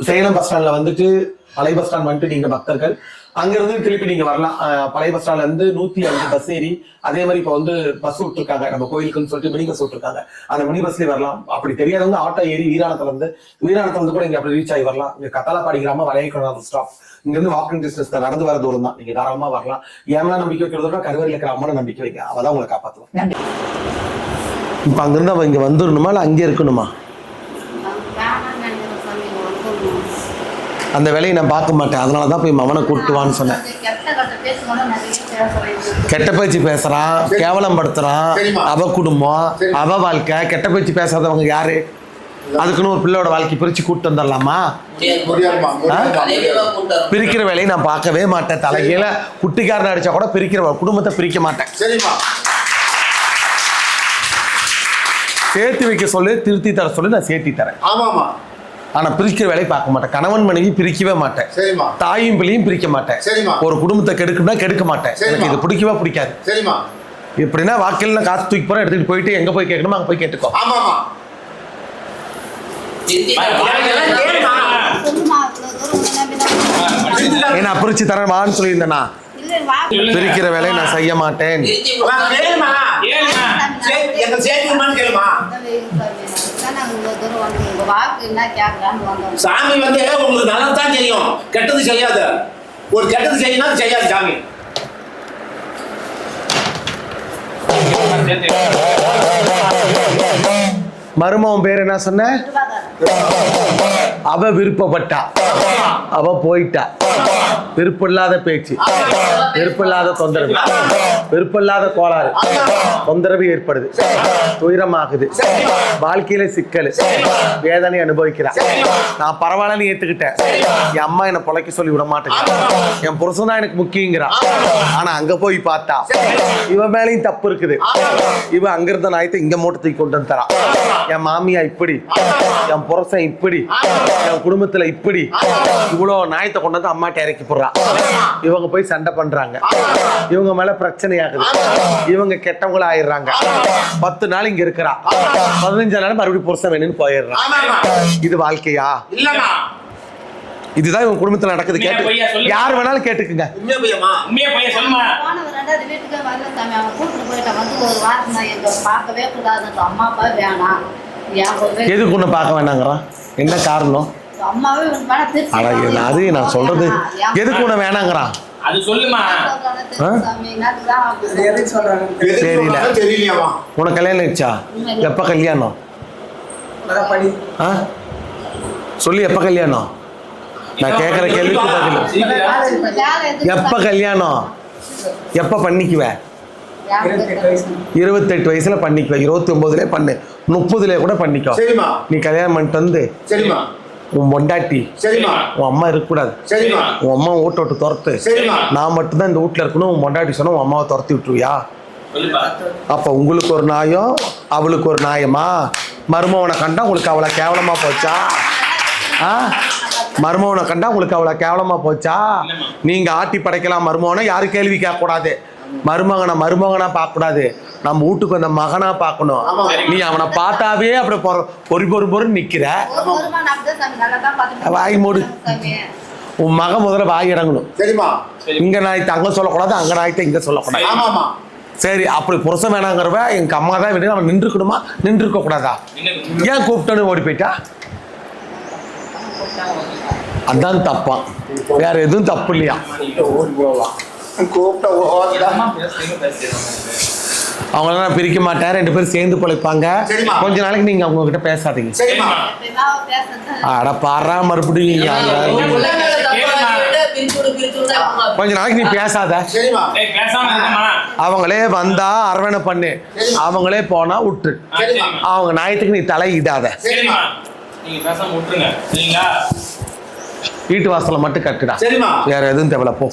Salem bus ஸ்டாண்ட்ல வந்துட்டு பழைய பஸ் ஸ்டாண்ட் வந்துட்டு நீங்க பக்தர்கள் அங்கிருந்து திருப்பி நீங்க வரலாம். பழைய பஸ் ஸ்டாண்ட்ல இருந்து 105 பஸ் ஏறி அதே மாதிரி இப்ப வந்து பஸ் விட்டுருக்காங்க நம்ம கோயிலுக்குன்னு சொல்லிட்டு மினி பஸ் விட்டுருக்காங்க. அந்த மினி பஸ்லயே வரலாம். அப்படி தெரியாதவங்க ஆட்டோ ஏறி வீராணத்துல இருந்து கூட இங்க அப்படி ரீச் ஆகி வரலாம். இங்க கத்தாலப்பாடி கிராமம் வளையக்கோணம் ஸ்டாப் இங்க இருந்து வாக்கிங் டிஸ்டன்ஸ் நடந்து வர தூரம் தான். நீங்க தாராளமா வரலாம். ஏன்னா நம்பிக்கை வைக்கிறதோட கருவறையில் இருக்கிற அம்மனை நம்பிக்கை வைக்க அவதான் உங்களை காப்பாற்றுவோம். இப்ப அங்கிருந்து அவ இங்க வந்துடணுமா இல்ல அங்கே இருக்கணுமா? அந்த வேலையை நான் பார்க்க மாட்டேன். அதனாலதான் போய் மவனை கூட்டுவான்னு சொன்னேன். கெட்ட பேச்சு பேசுறான், கேவலம் படுத்துறான். அவ குடும்பம், அவ வாழ்க்கை. கெட்ட பேச்சு பேசாதவங்க யாரு? அதுக்குன்னு ஒரு பிள்ளையோட வாழ்க்கை பிரிச்சு கூட்டு வந்துடலாமா? பிரிக்கிற வேலையை நான் பார்க்கவே மாட்டேன். தலைகீழ குட்டிக்காரன் அடிச்சா கூட பிரிக்கிற குடும்பத்தை பிரிக்க மாட்டேன். சேர்த்து வைக்க சொல்லு, திருத்தி தர சொல்லு, நான் சேர்த்தி தரேன். ஆனா பிரிக்கிற வேலையை பார்க்க மாட்டேன். கணவன் மனைவி பிரிக்கவே மாட்டேன். தாயும் பிள்ளையும் பிரிக்க மாட்டேன். ஒரு குடும்பத்தை கெடுக்கணும்னா கெடுக்க மாட்டேன். எனக்கு இது பிடிக்கவே பிடிக்காது. இப்படின்னா வாக்கில் நான் காசு தூக்கி போறேன், எடுத்துட்டு போயிட்டு எங்க போய் கேட்கணுமோ அங்க போய் கேட்டுக்கோ. என்ன பிரிச்சு தரேன் வான்னு சொல்லியிருந்தேனா? பிரிக்கிற வேலையை நான் செய்ய மாட்டேன். சாமி வந்து உங்களுக்கு நல்லதான் செய்யும், கெட்டது செய்யாத. ஒரு கெட்டது செய்யணும் செய்யாது சாமி. மருமகன் பேர் என்ன சொன்ன? அவ விருப்பப்பட்டா, அவ போயிட்டா. விருப்பமில்லாத பேச்சு, விருப்பமில்லாத தொந்தரவு, விருப்பமில்லாத கோளாறு, தொந்தரவு ஏற்படுது, துயரமாகுது, வாழ்க்கையில சிக்கல், வேதனை அனுபவிக்கிறான். நான் பரவாயில்லன்னு ஏத்துக்கிட்டேன். என் அம்மா என்னை பொழைக்க சொல்லி விட மாட்டேங்க. என் புருஷன் தான் எனக்கு முக்கியங்கிறான். ஆனா அங்க போய் பார்த்தா இவன் மேலையும் தப்பு இருக்குது. இவன் அங்க இருந்த நாயத்தை இங்க மூட்டை தூக்கி கொண்டு வந்து தரான். என் மாமியா இப்படி, என் புருஷன் இப்படி, என் குடும்பத்துல இப்படி, இவ்வளவு நாயத்தை கொண்டு வந்து அம்மாட்ட இறக்கி போடுறான். இவங்க போய் சண்டை பண்றாங்க. இவங்க மேல பிரச்சனை ஆகுது. இவங்க கெட்டவங்களா ஆயிடுறாங்க. 10 நாள் இங்க இருக்கிறா, 15 நாள் மறுபடியும் புருஷன் வேணும்னு போயிடுறான். இது வாழ்க்கையா? இதுதான் இவங்க குடும்பத்துல நடக்குது. கேட்டு யார் வேணாலும் கேட்டுக்குங்க. எதுக்கு ஒண்ணு பார்க்க வேணாங்கிறான்? என்ன காரணம்? அது நான் சொல்றது எதுக்கு ஒண்ணு வேணாங்கிறான்? தெரியல. உனக்கு கல்யாணம் ஆயிடுச்சா? எப்ப கல்யாணம் சொல்லி? எப்ப கல்யாணம்? நான் கேட்குற கேள்விக்கு பதில். எப்ப கல்யாணம்? எப்ப பண்ணிக்குவேன்? 28 வயசுல பண்ணிக்குவேன். 29லயே பண்ணு, 30லயே கூட பண்ணிக்கோ. நீ கல்யாணம் பண்ணிட்டு வந்து உன் பொண்டாட்டி உன் அம்மா இருக்கக்கூடாது. உன் அம்மா வீட்டை விட்டு துரத்து. நான் மட்டும்தான் இந்த வீட்டுல இருக்கணும். உன் பொண்டாட்டி சொன்னா உன் அம்மாவை துரத்தி விட்டுருவியா? அப்ப உங்களுக்கு ஒரு நியாயம், அவளுக்கு ஒரு நியாயமா? மருமவனை கண்டா உங்களுக்கு அவளை கேவலமா போச்சா? மருமவனை கண்டா உங்களுக்கு அவளை கேவலமா போச்சா? நீங்க ஆட்டி படைக்கலாம் மருமவனை, யாரும் கேள்வி கேட்க கூடாது. மருமகனா பார்க்க கூடாது. நம்ம வீட்டுக்கு வந்த மகனா பார்க்கணும். நீ அவனை பார்த்தாவே அப்படி பொறு நிக்கிற. வாய் மூடு. உன் மகன் முதல்ல வாய் இறங்கணும். இங்க நாயத்தை அங்க சொல்லக்கூடாது, அங்க நாயத்தை இங்க சொல்லக்கூடாது. சரி, அப்படி புருஷன் வேணாங்கிறவ எங்க அம்மா தான் வேணும். அவன் நின்றுக்கணுமா? நின்றுக்க கூடாதா? ஏன் கூப்பிட்டோன்னு ஓடி போயிட்டா? அதான் தப்பான், வேற எதுவும் தப்பு இல்லையா? அவங்கள பிரிக்க மாட்டேன். 2 பேரும் சேர்ந்து பொழைப்பாங்க. கொஞ்ச நாளைக்கு நீங்க அவங்க கிட்ட பேசாதீங்க. அட பாரா, மறுபடியும் கொஞ்ச நாளைக்கு நீ பேசாத. அவங்களே வந்தா அரவணை பண்ணு, அவங்களே போனா விட்டு. அவங்க நாயத்துக்கு நீ தலையிடாத. வீட்டு வாசலை மட்டும் கட்டுடா, வேற எதுவும் தேவையில்ல போ.